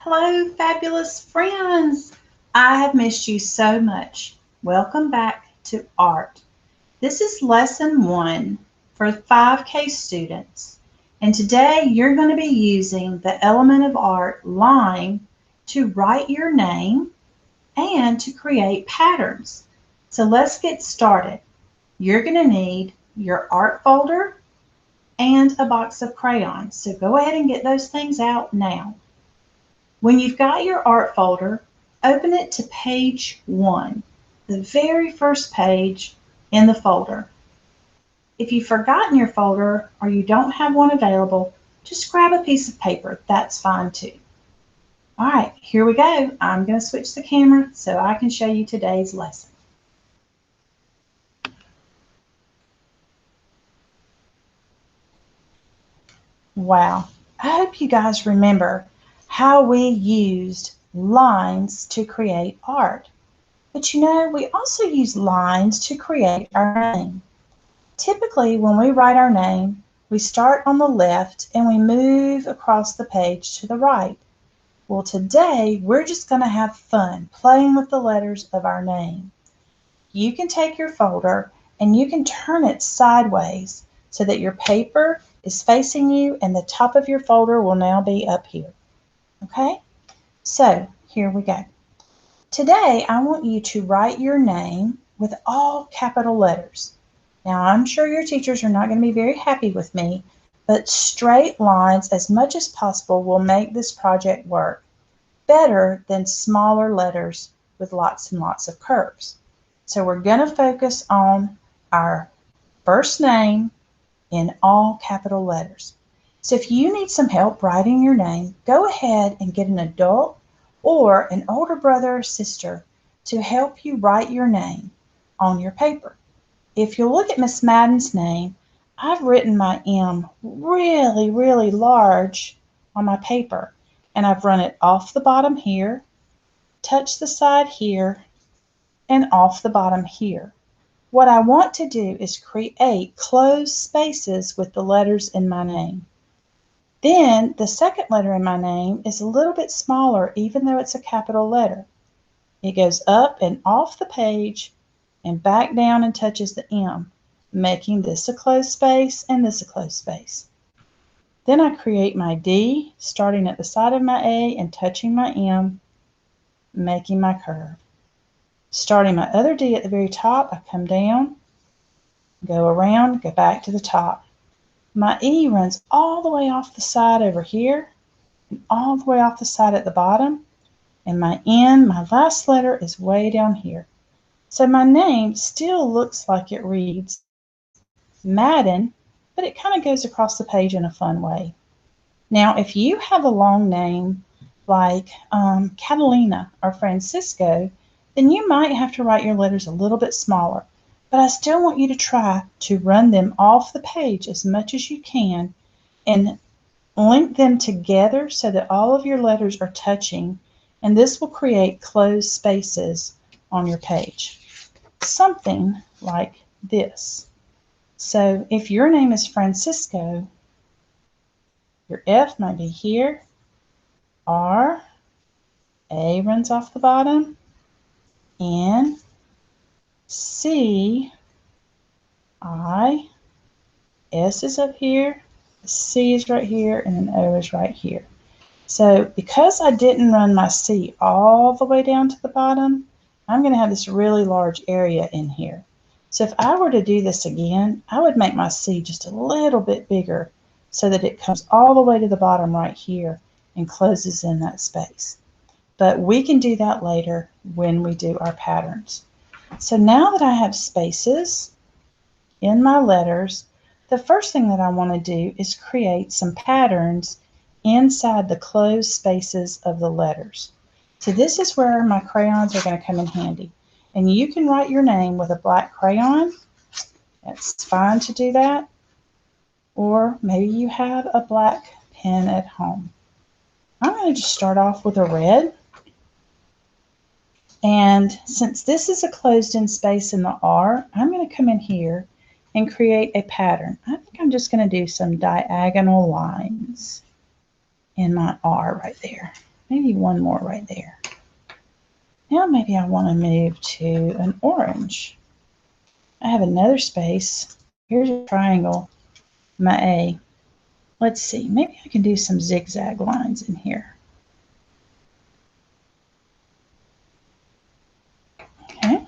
Hello, fabulous friends. I have missed you so much. Welcome back to art. This is lesson 1 for 5K students. And today you're going to be using the element of art line to write your name and to create patterns. So let's get started. You're going to need your art folder and a box of crayons. So go ahead and get those things out now. When you've got your art folder, open it to page 1, the very first page in the folder. If you've forgotten your folder or you don't have one available, just grab a piece of paper. That's fine too. All right, here we go. I'm going to switch the camera so I can show you today's lesson. Wow, I hope you guys remember how we used lines to create art. But you know, we also use lines to create our name. Typically, when we write our name, we start on the left and we move across the page to the right. Well, today we're just going to have fun playing with the letters of our name. You can take your folder and you can turn it sideways so that your paper is facing you and the top of your folder will now be up here. Okay? So, here we go. Today, I want you to write your name with all capital letters. Now, I'm sure your teachers are not going to be very happy with me, but straight lines as much as possible will make this project work better than smaller letters with lots and lots of curves. So we're going to focus on our first name in all capital letters. So if you need some help writing your name, go ahead and get an adult or an older brother or sister to help you write your name on your paper. If you look at Miss Madden's name, I've written my M really, really large on my paper, and I've run it off the bottom here, touched the side here, and off the bottom here. What I want to do is create closed spaces with the letters in my name. Then the second letter in my name is a little bit smaller, even though it's a capital letter. It goes up and off the page and back down and touches the M, making this a closed space and this a closed space. Then I create my D, starting at the side of my A and touching my M, making my curve. Starting my other D at the very top, I come down, go around, go back to the top. My E runs all the way off the side over here and all the way off the side at the bottom. And my N, my last letter, is way down here. So my name still looks like it reads Madden, but it kind of goes across the page in a fun way. Now, if you have a long name like Catalina or Francisco, then you might have to write your letters a little bit smaller. But I still want you to try to run them off the page as much as you can and link them together so that all of your letters are touching, and this will create closed spaces on your page. Something like this. So if your name is Francisco, your F might be here, R, A runs off the bottom, N, C, I, S is up here, C is right here, and an O is right here. So because I didn't run my C all the way down to the bottom, I'm going to have this really large area in here. So if I were to do this again, I would make my C just a little bit bigger so that it comes all the way to the bottom right here and closes in that space. But we can do that later when we do our patterns. So now that I have spaces in my letters, the first thing that I want to do is create some patterns inside the closed spaces of the letters. So this is where my crayons are going to come in handy. And you can write your name with a black crayon. It's fine to do that. Or maybe you have a black pen at home. I'm going to just start off with a red. And since this is a closed-in space in the R, I'm going to come in here and create a pattern. I think I'm just going to do some diagonal lines in my R right there. Maybe one more right there. Now maybe I want to move to an orange. I have another space. Here's a triangle, my A. Let's see, maybe I can do some zigzag lines in here. Okay.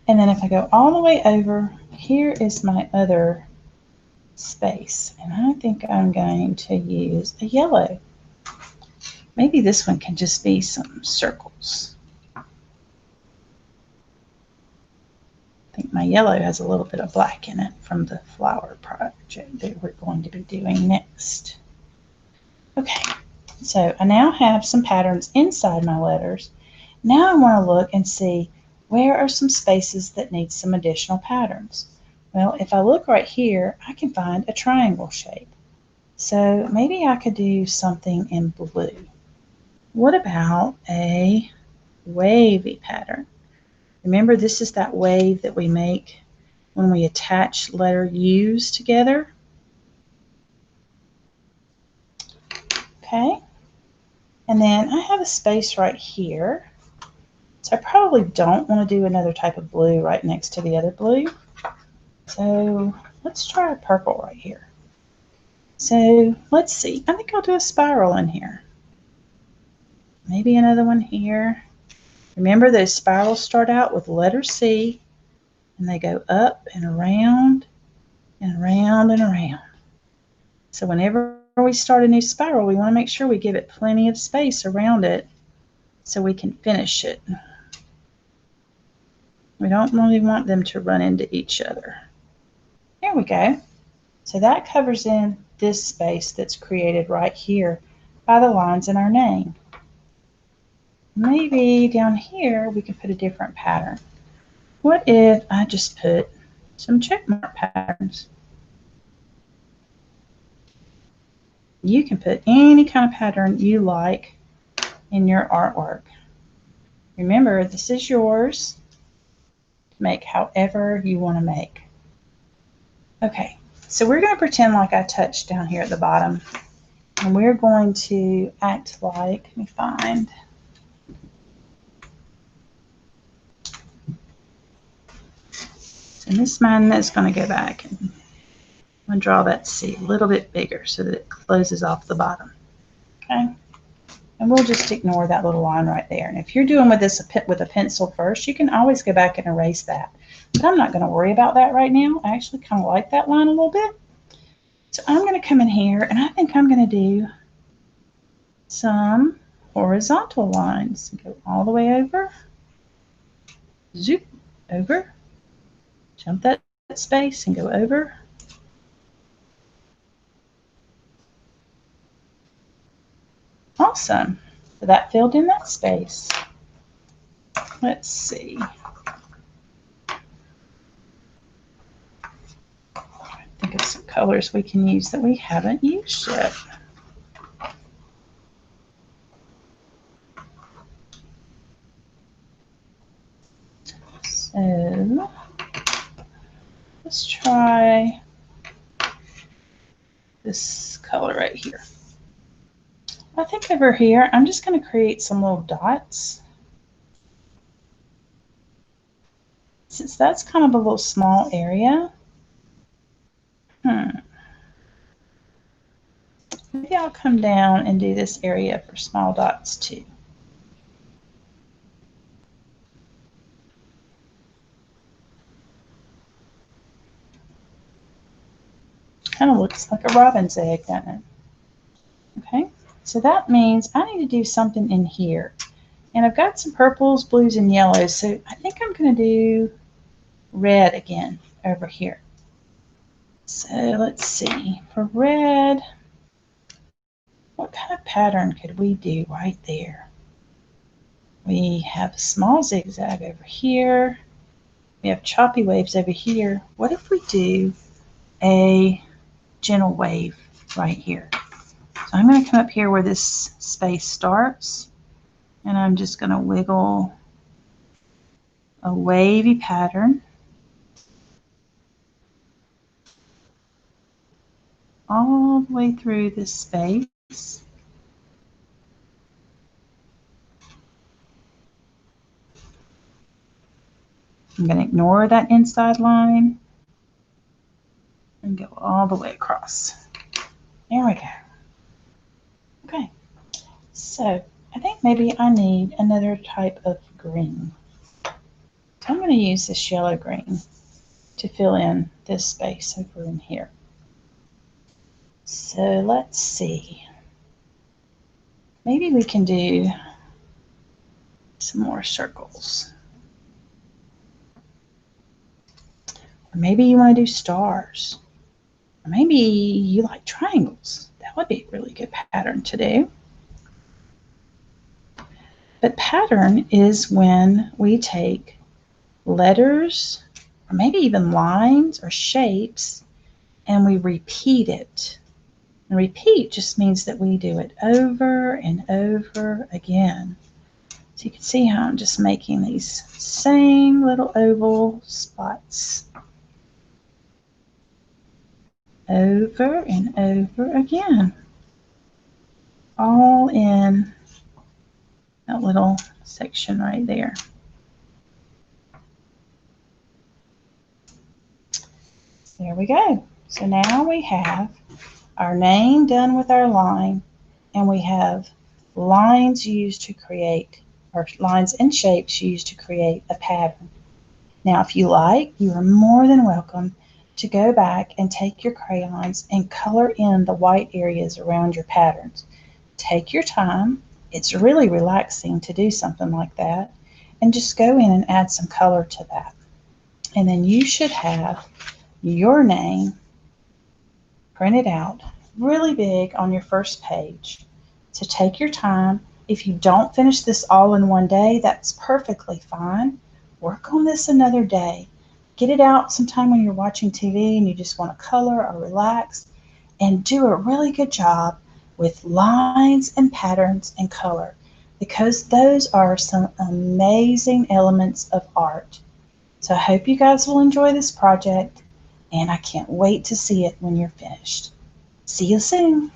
And then if I go all the way over, here is my other space. And I think I'm going to use a yellow. Maybe this one can just be some circles. I think my yellow has a little bit of black in it from the flower project that we're going to be doing next. Okay, so I now have some patterns inside my letters. Now I want to look and see where are some spaces that need some additional patterns. Well, if I look right here, I can find a triangle shape. So maybe I could do something in blue. What about a wavy pattern? Remember, this is that wave that we make when we attach letter U's together. Okay, and then I have a space right here. So I probably don't want to do another type of blue right next to the other blue. So let's try a purple right here. So let's see, I think I'll do a spiral in here. Maybe another one here. Remember, those spirals start out with letter C and they go up and around and around and around. So whenever we start a new spiral, we want to make sure we give it plenty of space around it so we can finish it. We don't really want them to run into each other. There we go. So that covers in this space that's created right here by the lines in our name. Maybe down here we can put a different pattern. What if I just put some check mark patterns? You can put any kind of pattern you like in your artwork. Remember, this is yours to make however you want to make. Okay, so we're going to pretend like I touched down here at the bottom, and we're going to act like, let me find, and this mine is going to go back, and I'm going to draw that C a little bit bigger so that it closes off the bottom. Okay, and we'll just ignore that little line right there. And if you're doing with this with a pencil first, you can always go back and erase that. But I'm not going to worry about that right now. I actually kind of like that line a little bit. So I'm going to come in here, and I think I'm going to do some horizontal lines. Go all the way over, zoop, over, jump that space and go over. Awesome. So that filled in that space. Let's see. Think of some colors we can use that we haven't used yet. So let's try this color right here. I think over here, I'm just going to create some little dots. Since that's kind of a little small area, maybe I'll come down and do this area for small dots too. Kind of looks like a robin's egg, doesn't it? Okay, so that means I need to do something in here. And I've got some purples, blues, and yellows, so I think I'm going to do red again over here. So let's see, for red, what kind of pattern could we do right there? We have a small zigzag over here. We have choppy waves over here. What if we do a gentle wave right here? So I'm going to come up here where this space starts, and I'm just going to wiggle a wavy pattern all the way through this space. I'm going to ignore that inside line and go all the way across. There we go. Okay, so I think maybe I need another type of green. So I'm going to use this yellow green to fill in this space over in here. So let's see. Maybe we can do some more circles. Or maybe you want to do stars. Or maybe you like triangles. That would be a really good pattern to do. But pattern is when we take letters, or maybe even lines or shapes, and we repeat it. And repeat just means that we do it over and over again. So you can see how I'm just making these same little oval spots over and over again, all in that little section right there. There we go. So now we have our name done with our line, and we have lines used to create, or lines and shapes used to create a pattern. Now, if you like, you are more than welcome to go back and take your crayons and color in the white areas around your patterns. Take your time. It's really relaxing to do something like that. And just go in and add some color to that. And then you should have your name printed out really big on your first page. So take your time. If you don't finish this all in one day, that's perfectly fine. Work on this another day. Get it out sometime when you're watching TV and you just want to color or relax, and do a really good job with lines and patterns and color, because those are some amazing elements of art. So I hope you guys will enjoy this project, and I can't wait to see it when you're finished. See you soon.